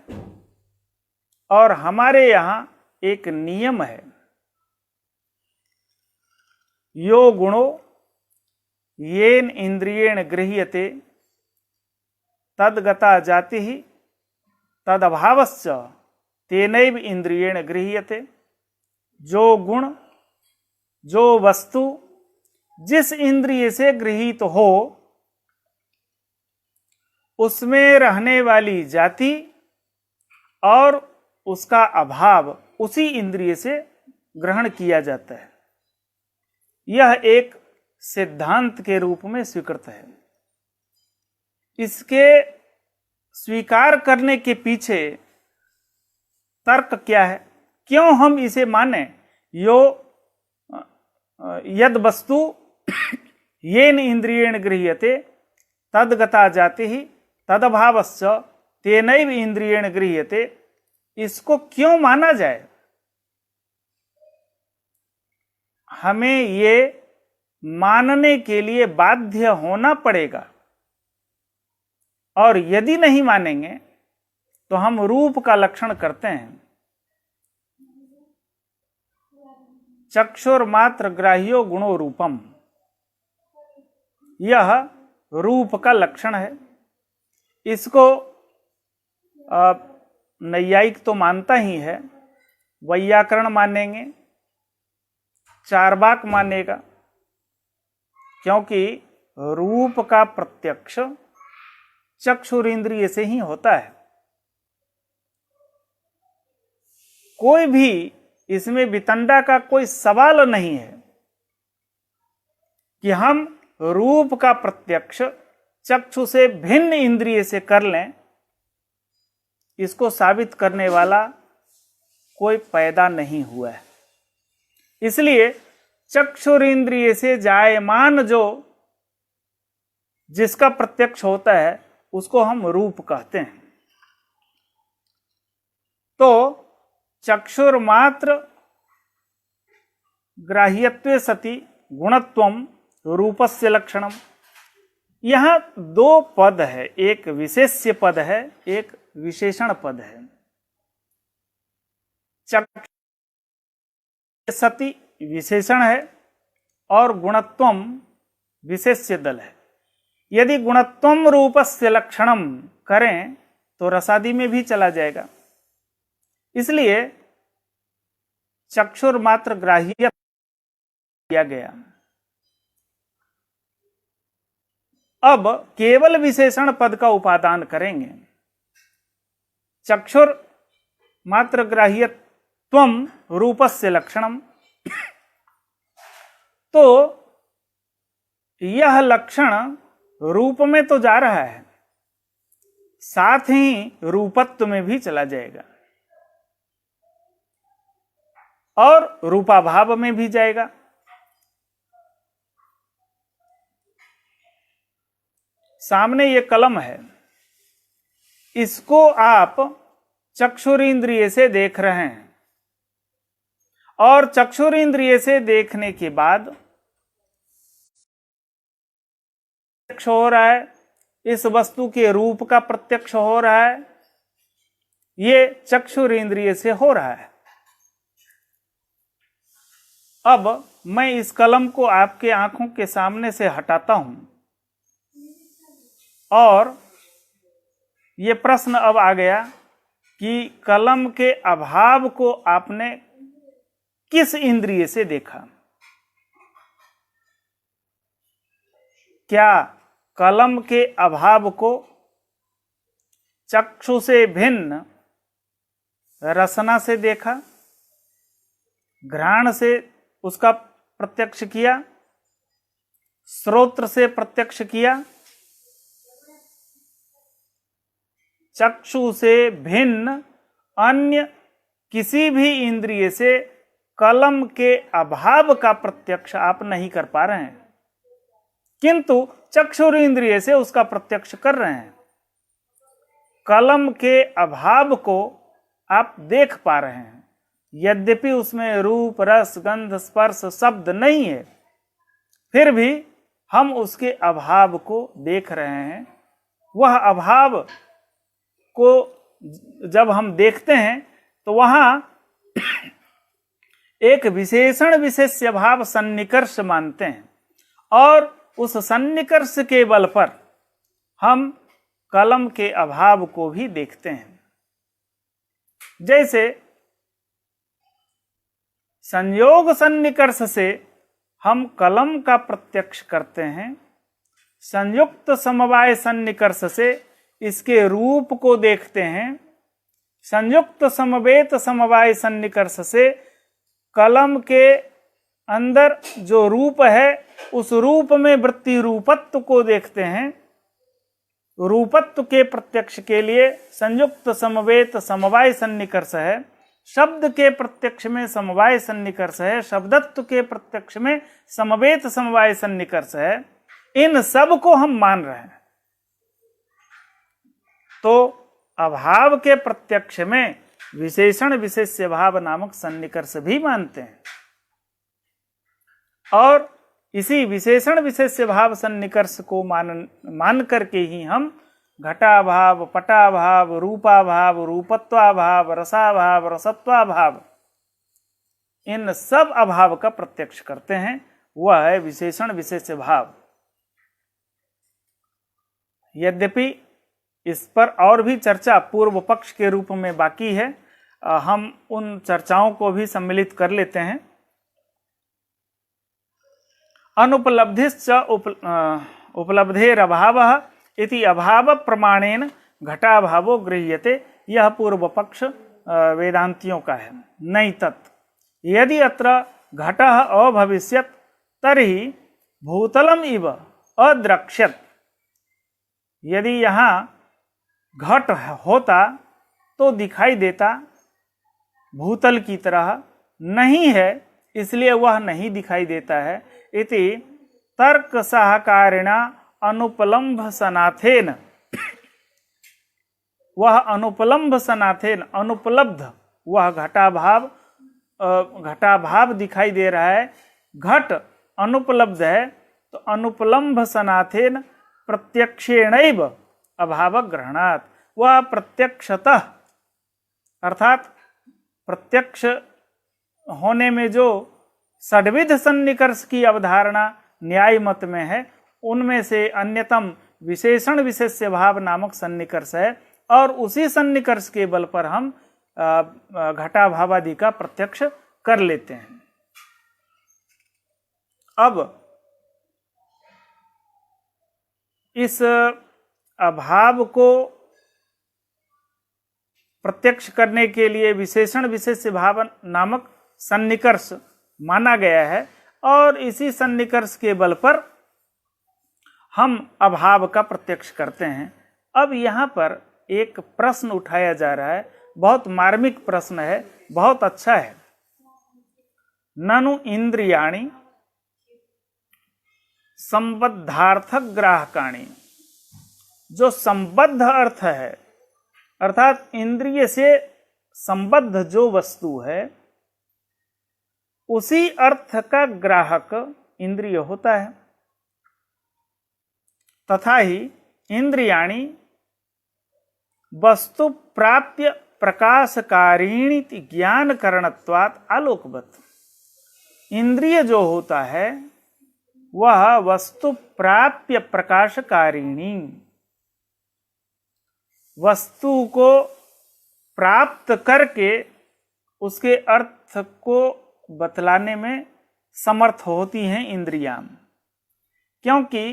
और हमारे यहां एक नियम है, यो गुणो येन इंद्रियेण गृह्यते तद्गता जाति ही तदभावश्च तेनैव इंद्रियेण गृह्यते। जो गुण, जो वस्तु जिस इंद्रिय से गृहीत हो, उसमें रहने वाली जाति और उसका अभाव उसी इंद्रिय से ग्रहण किया जाता है। यह एक सिद्धांत के रूप में स्वीकृत है। इसके स्वीकार करने के पीछे तर्क क्या है, क्यों हम इसे माने? यो यद वस्तु येन इंद्रियेण गृह्यते तद्गता जाति ही तदभावश्च तेनैव इंद्रियेण गृह्यते, इसको क्यों माना जाए? हमें ये मानने के लिए बाध्य होना पड़ेगा, और यदि नहीं मानेंगे तो हम रूप का लक्षण करते हैं। चक्षुर्मात्र ग्राह्यो गुणो रूपम, यह रूप का लक्षण है। इसको नैयायिक तो मानता ही है, वैयाकरण मानेंगे, चार्वाक मानेगा, क्योंकि रूप का प्रत्यक्ष चक्षुरेंद्रिय से ही होता है। कोई भी इसमें वितंडा का कोई सवाल नहीं है कि हम रूप का प्रत्यक्ष चक्षु से भिन्न इंद्रिय से कर लें। इसको साबित करने वाला कोई पैदा नहीं हुआ है। इसलिए चक्षुरेंद्रिय से जायमान जो जिसका प्रत्यक्ष होता है उसको हम रूप कहते हैं। तो चक्षुर्मात्र ग्राह्यत्वे सति गुणत्वम रूपस्य लक्षणम। यहां दो पद है, एक विशेष्य पद है, एक विशेषण पद है। चक्षु सति विशेषण है और गुणत्वम विशेष्य दल है। यदि गुणत्वम रूपस्य लक्षणम करें तो रसादि में भी चला जाएगा। इसलिए चक्षुर्मात्र ग्राह्य किया गया। अब केवल विशेषण पद का उपादान करेंगे। चक्षुर मात्र ग्राह्यत्वम रूपस्य लक्षणम, तो यह लक्षण रूप में तो जा रहा है, साथ ही रूपत्व में भी चला जाएगा और रूपाभाव में भी जाएगा। सामने ये कलम है, इसको आप चक्षुरेंद्रिय से देख रहे हैं और चक्षुरेंद्रिय से देखने के बाद प्रत्यक्ष हो रहा है, इस वस्तु के रूप का प्रत्यक्ष हो रहा है, ये चक्षुरेंद्रिय से हो रहा है। अब मैं इस कलम को आपके आंखों के सामने से हटाता हूं और ये प्रश्न अब आ गया कि कलम के अभाव को आपने किस इंद्रिय से देखा? क्या कलम के अभाव को चक्षु से भिन्न रसना से देखा, घ्राण से उसका प्रत्यक्ष किया, श्रोत्र से प्रत्यक्ष किया, चक्षु से भिन्न अन्य किसी भी इंद्रिय से कलम के अभाव का प्रत्यक्ष आप नहीं कर पा रहे हैं, किंतु चक्षुरेंद्रिय से उसका प्रत्यक्ष कर रहे हैं। कलम के अभाव को आप देख पा रहे हैं, यद्यपि उसमें रूप रस गंध स्पर्श शब्द नहीं है, फिर भी हम उसके अभाव को देख रहे हैं। वह अभाव को जब हम देखते हैं तो वहां एक विशेषण विशेष्य भाव सन्निकर्ष मानते हैं और उस सन्निकर्ष के बल पर हम कलम के अभाव को भी देखते हैं। जैसे संयोग सन्निकर्ष से हम कलम का प्रत्यक्ष करते हैं, संयुक्त समवाय सन्निकर्ष से इसके रूप को देखते हैं, संयुक्त समवेत समवाय सन्निकर्ष से कलम के अंदर जो रूप है उस रूप में वृत्ति रूपत्व को देखते हैं। रूपत्व के प्रत्यक्ष के लिए संयुक्त समवेत समवाय सन्निकर्ष है, शब्द के प्रत्यक्ष में समवाय सन्निकर्ष है, शब्दत्व के प्रत्यक्ष में समवेत समवाय सन्निकर्ष है। इन सब को हम मान रहे हैं, तो अभाव के प्रत्यक्ष में विशेषण विशेष्य भाव नामक सन्निकर्ष भी मानते हैं। और इसी विशेषण विशेष्य भाव सन्निकर्ष को मान करके ही हम घटाभाव, पटाभाव, रूपाभाव, रूपत्वाभाव, रसाभाव, रसत्वाभाव, इन सब अभाव का प्रत्यक्ष करते हैं। वह है विशेषण विशेष्य भाव। यद्यपि इस पर और भी चर्चा पूर्व पक्ष के रूप में बाकी है, हम उन चर्चाओं को भी सम्मिलित कर लेते हैं। अनुपलब्धिश्च उपलब्धेरभावः इति अभाव प्रमाणेन घटाभावो गृह्यते। यह पूर्व पक्ष वेदांतियों का है। नहीं तत् यदि अत्र घटः अभविष्यत् तर्हि भूतलम इव अद्रक्ष्यत्। यदि यहाँ घट होता तो दिखाई देता, भूतल की तरह नहीं है इसलिए वह नहीं दिखाई देता है। इति तर्क सहकारिणा अनुपलम्भ सनाथेन, वह अनुपलम्भ सनाथेन, अनुपलब्ध वह घटाभाव दिखाई दे रहा है, घट अनुपलब्ध है, तो अनुपलम्भ सनाथेन प्रत्यक्षेणैव अभाव ग्रहणात्, वह प्रत्यक्षतः अर्थात प्रत्यक्ष होने में जो षड्विध सन्निकर्ष की अवधारणा न्याय मत में है, उनमें से अन्यतम विशेषण विशेष्य भाव नामक सन्निकर्ष है, और उसी सन्निकर्ष के बल पर हम घटाभावादि का प्रत्यक्ष कर लेते हैं। अब इस अभाव को प्रत्यक्ष करने के लिए विशेषण विशेष्य भाव नामक सन्निकर्ष माना गया है, और इसी सन्निकर्ष के बल पर हम अभाव का प्रत्यक्ष करते हैं। अब यहाँ पर एक प्रश्न उठाया जा रहा है, बहुत मार्मिक प्रश्न है, बहुत अच्छा है। ननु इंद्रियाणि संबद्धार्थक ग्राहकाणि, जो संबद्ध अर्थ है अर्थात इंद्रिय से संबद्ध जो वस्तु है उसी अर्थ का ग्राहक इंद्रिय होता है। तथा ही इंद्रियाणि वस्तु प्राप्य प्रकाशकारिणी ज्ञान करणत्वात् आलोकवत्, इंद्रिय जो होता है वह वस्तु प्राप्य प्रकाशकारिणी, वस्तु को प्राप्त करके उसके अर्थ को बतलाने में समर्थ होती हैं इंद्रियां, क्योंकि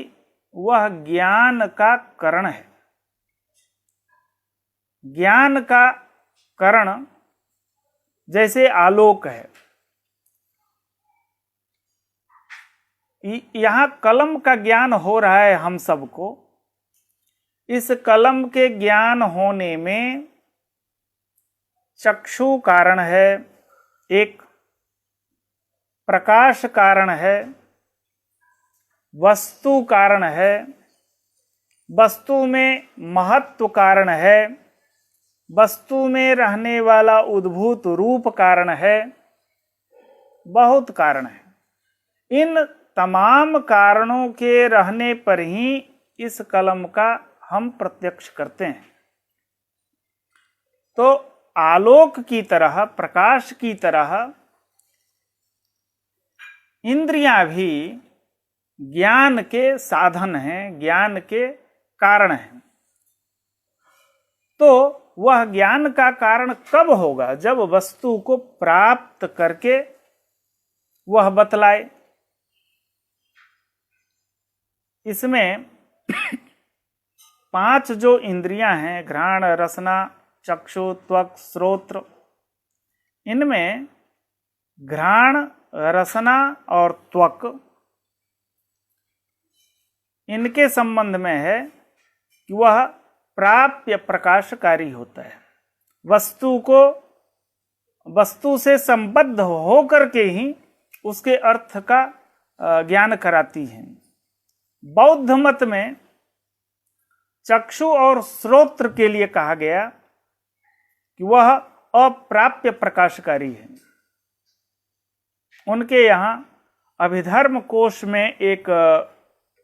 वह ज्ञान का करण है। ज्ञान का करण जैसे आलोक है। यहाँ कलम का ज्ञान हो रहा है हम सबको, इस कलम के ज्ञान होने में चक्षु कारण है, एक प्रकाश कारण है, वस्तु कारण है, वस्तु में महत्व कारण है, वस्तु में रहने वाला उद्भूत रूप कारण है, बहुत कारण है। इन तमाम कारणों के रहने पर ही इस कलम का हम प्रत्यक्ष करते हैं। तो आलोक की तरह, प्रकाश की तरह इंद्रियां भी ज्ञान के साधन हैं, ज्ञान के कारण हैं। तो वह ज्ञान का कारण कब होगा? जब वस्तु को प्राप्त करके वह बतलाए। इसमें 5 जो इंद्रियां हैं, घ्राण, रसना, चक्षु, त्वक, श्रोत्र, इनमें घ्राण, रसना और त्वक, इनके संबंध में है कि वह प्राप्य प्रकाशकारी होता है। वस्तु से संबद्ध होकर के ही उसके अर्थ का ज्ञान कराती है। बौद्ध मत में चक्षु और श्रोत्र के लिए कहा गया कि वह अप्राप्य प्रकाशकारी है। उनके यहाँ अभिधर्म कोश में एक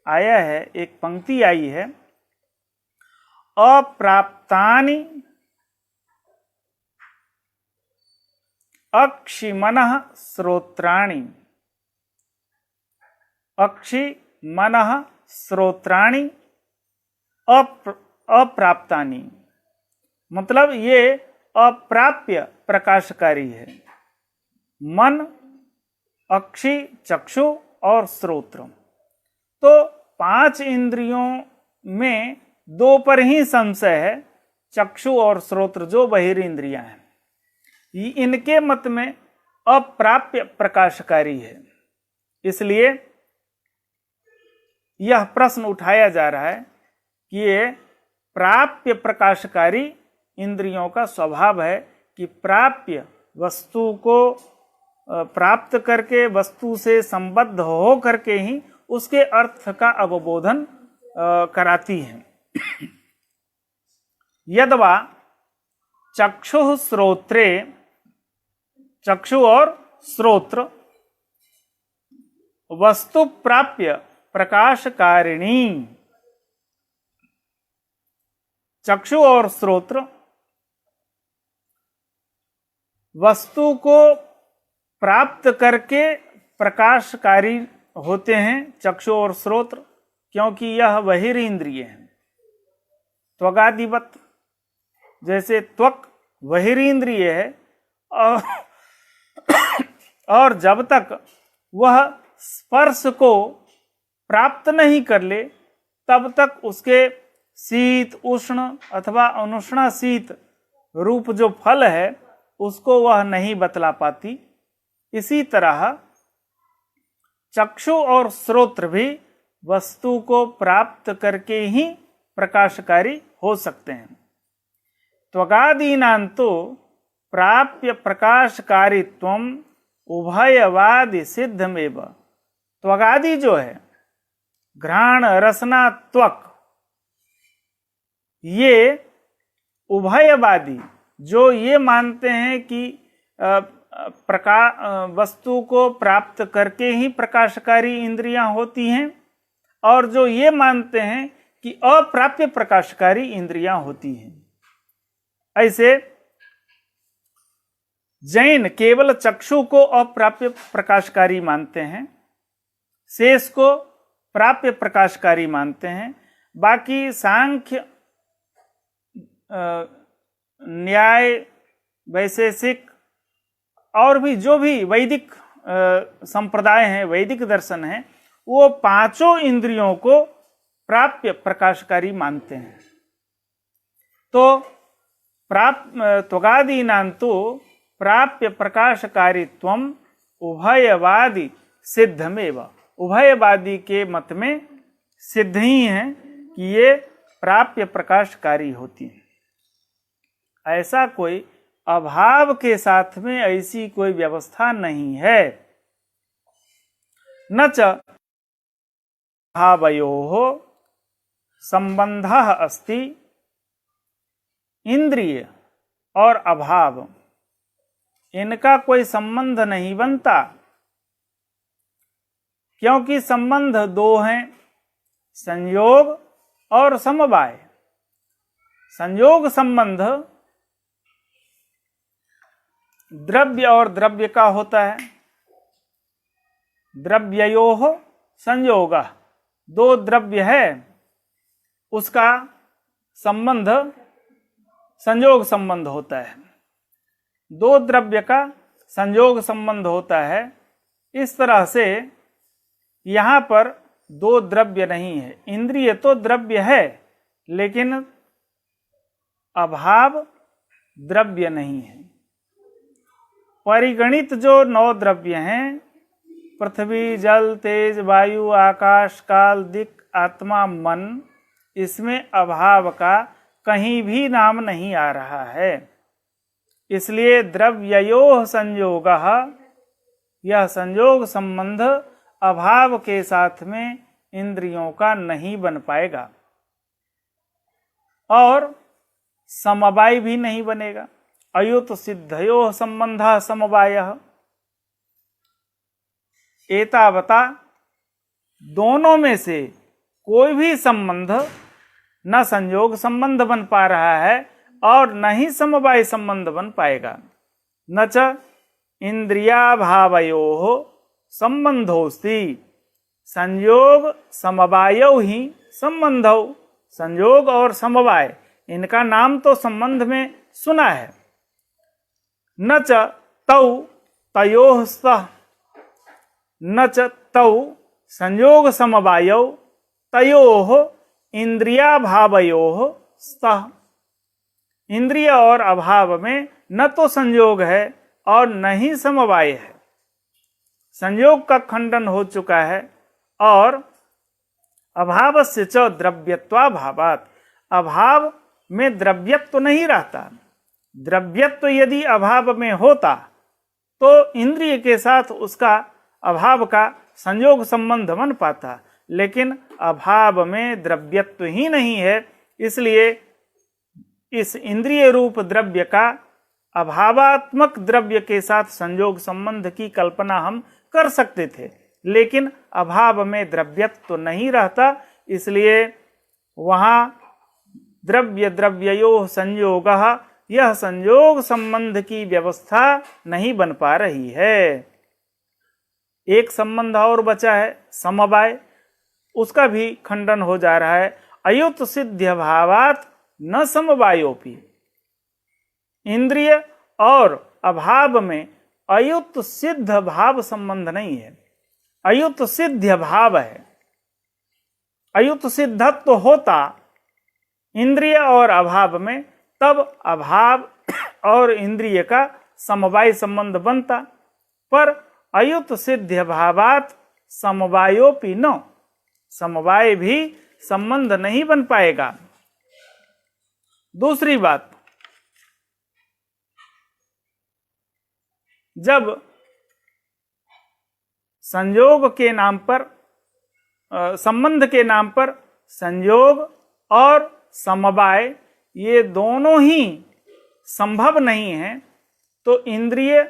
आया है, एक पंक्ति आई है, अप्राप्तानि अक्षिमनः श्रोत्राणि, अक्षिमनः श्रोत्राणि अप्राप्तानि, मतलब ये अप्राप्य प्रकाशकारी है। मन, अक्षि, चक्षु और श्रोत्र, तो 5 इंद्रियों में 2 पर ही संशय है, चक्षु और श्रोत्र जो बहिर्इंद्रियां हैं। इनके मत में अप्राप्य प्रकाशकारी है। इसलिए यह प्रश्न उठाया जा रहा है कि ये प्राप्य प्रकाशकारी इंद्रियों का स्वभाव है कि प्राप्य वस्तु को प्राप्त करके, वस्तु से संबद्ध हो करके ही उसके अर्थ का अवबोधन कराती हैं। यद्वा चक्षु श्रोत्रे, चक्षु और श्रोत्र वस्तु प्राप्य प्रकाशकारिणी, चक्षु और श्रोत्र वस्तु को प्राप्त करके प्रकाशकारी होते हैं, चक्षु और श्रोत्र, क्योंकि यह बहिर्इंद्रिय हैं। त्वगादिवत, जैसे त्वक बहिर्इंद्रिय है और जब तक वह स्पर्श को प्राप्त नहीं कर ले तब तक उसके शीत उष्ण अथवा अनुष्ण शीत रूप जो फल है उसको वह नहीं बतला पाती। इसी तरह चक्षु और श्रोत्र भी वस्तु को प्राप्त करके ही प्रकाशकारी हो सकते हैं। त्वगादीनां तो प्राप्य प्रकाशकारित्वम उभयवादि सिद्धमेव। त्वगादि जो है, घ्राण, रसना, त्वक, ये उभयवादी जो ये मानते हैं कि वस्तु को प्राप्त करके ही प्रकाशकारी इंद्रियां होती हैं, और जो ये मानते हैं कि अप्राप्य प्रकाशकारी इंद्रियां होती हैं। ऐसे जैन केवल चक्षु को अप्राप्य प्रकाशकारी मानते हैं, शेष को प्राप्य प्रकाशकारी मानते हैं। बाकी सांख्य, न्याय, वैशेषिक और भी जो भी वैदिक संप्रदाय हैं, वैदिक दर्शन हैं, वो 5 इंद्रियों को प्राप्य प्रकाशकारी मानते हैं। तो त्वगादीनां तो प्राप्य प्रकाशकारित्वम उभयवादी सिद्धमेव। उभयवादी के मत में सिद्ध ही है कि ये प्राप्य प्रकाशकारी होती है। ऐसा कोई अभाव के साथ में ऐसी कोई व्यवस्था नहीं है। न च भावयोः संबंधः अस्ति, इंद्रिय और अभाव इनका कोई संबंध नहीं बनता, क्योंकि संबंध 2 हैं, संयोग और समवाय। संयोग संबंध द्रव्य और द्रव्य का होता है। द्रव्ययोः संयोगः, 2 द्रव्य है उसका संबंध संयोग संबंध होता है। 2 द्रव्य का संयोग संबंध होता है। इस तरह से यहाँ पर 2 द्रव्य नहीं है। इंद्रिय तो द्रव्य है, लेकिन अभाव द्रव्य नहीं है। परिगणित जो 9 द्रव्य हैं, पृथ्वी, जल, तेज, वायु, आकाश, काल, दिक्, आत्मा, मन, इसमें अभाव का कहीं भी नाम नहीं आ रहा है। इसलिए द्रव्ययोः संयोगः, यह संयोग संबंध अभाव के साथ में इंद्रियों का नहीं बन पाएगा, और समवाय भी नहीं बनेगा। अयुत सिद्धयोः संबंधः समवायः। एतावता दोनों में से कोई भी संबंध न संयोग संबंध बन पा रहा है और न ही समवाय संबंध बन पाएगा। न च इंद्रियाभावयोः संबंधोस्ति, संयोग समवायो ही संबंधौ। संयोग और समवाय इनका नाम तो संबंध में सुना है। न च तौ तयोः स्तः, न च तौ संयोग समवायौ तयोः इंद्रियाभावयोः स्तः। इंद्रिय और अभाव में न तो संयोग है और न ही समवाय है। संयोग का खंडन हो चुका है और अभावस्य च द्रव्यत्वाभावात्, अभाव में द्रव्यत्व नहीं रहता। द्रव्यत्व यदि अभाव में होता तो इंद्रिय के साथ उसका अभाव का संयोग संबंध बन पाता, लेकिन अभाव में द्रव्यत्व ही नहीं है, इसलिए इस इंद्रिय रूप द्रव्य का अभावात्मक द्रव्य के साथ संयोग संबंध की कल्पना हम कर सकते थे, लेकिन अभाव में द्रव्यत्व नहीं रहता, इसलिए वहां द्रव्य द्रव्ययोः संयोगः, यह संयोग संबंध की व्यवस्था नहीं बन पा रही है। एक संबंध और बचा है समवाय, उसका भी खंडन हो जा रहा है। अयुत सिद्ध भावात न समवायोपि, इंद्रिय और अभाव में अयुत सिद्ध भाव संबंध नहीं है, अयुत सिद्ध भाव है। अयुत सिद्धत्व होता इंद्रिय और अभाव में, तब अभाव और इंद्रिय का समवाय संबंध बनता, पर अयुत सिद्ध भावात समवायोपि न, समवाय भी संबंध नहीं बन पाएगा। दूसरी बात, जब संयोग के नाम पर, संबंध के नाम पर संयोग और समवाय ये दोनों ही संभव नहीं है, तो इंद्रिय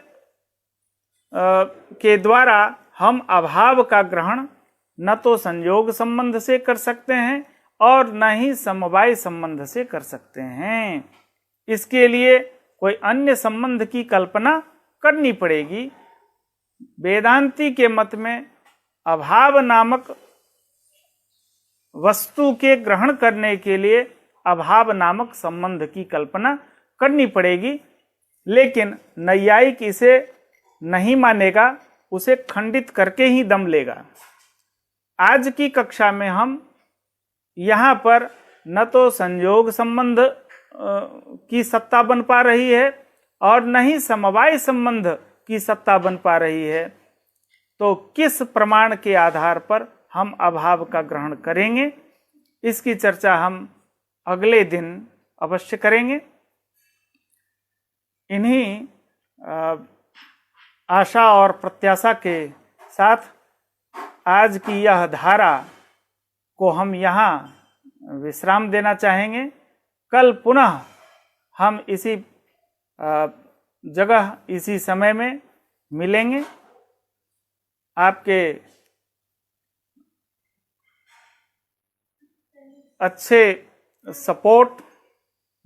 के द्वारा हम अभाव का ग्रहण न तो संयोग संबंध से कर सकते हैं और न ही समवाय संबंध से कर सकते हैं। इसके लिए कोई अन्य संबंध की कल्पना करनी पड़ेगी। वेदांती के मत में अभाव नामक वस्तु के ग्रहण करने के लिए अभाव नामक संबंध की कल्पना करनी पड़ेगी, लेकिन नैयायिक इसे नहीं मानेगा, उसे खंडित करके ही दम लेगा। आज की कक्षा में हम यहाँ पर न तो संयोग संबंध की सत्ता बन पा रही है और न ही समवाय संबंध की सत्ता बन पा रही है, तो किस प्रमाण के आधार पर हम अभाव का ग्रहण करेंगे, इसकी चर्चा हम अगले दिन अवश्य करेंगे। इन्हीं आशा और प्रत्याशा के साथ आज की यह धारा को हम यहाँ विश्राम देना चाहेंगे। कल पुनः हम इसी जगह इसी समय में मिलेंगे। आपके अच्छे सपोर्ट,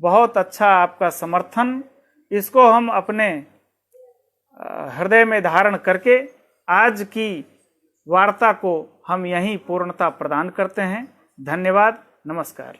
बहुत अच्छा आपका समर्थन, इसको हम अपने हृदय में धारण करके आज की वार्ता को हम यहीं पूर्णता प्रदान करते हैं। धन्यवाद, नमस्कार।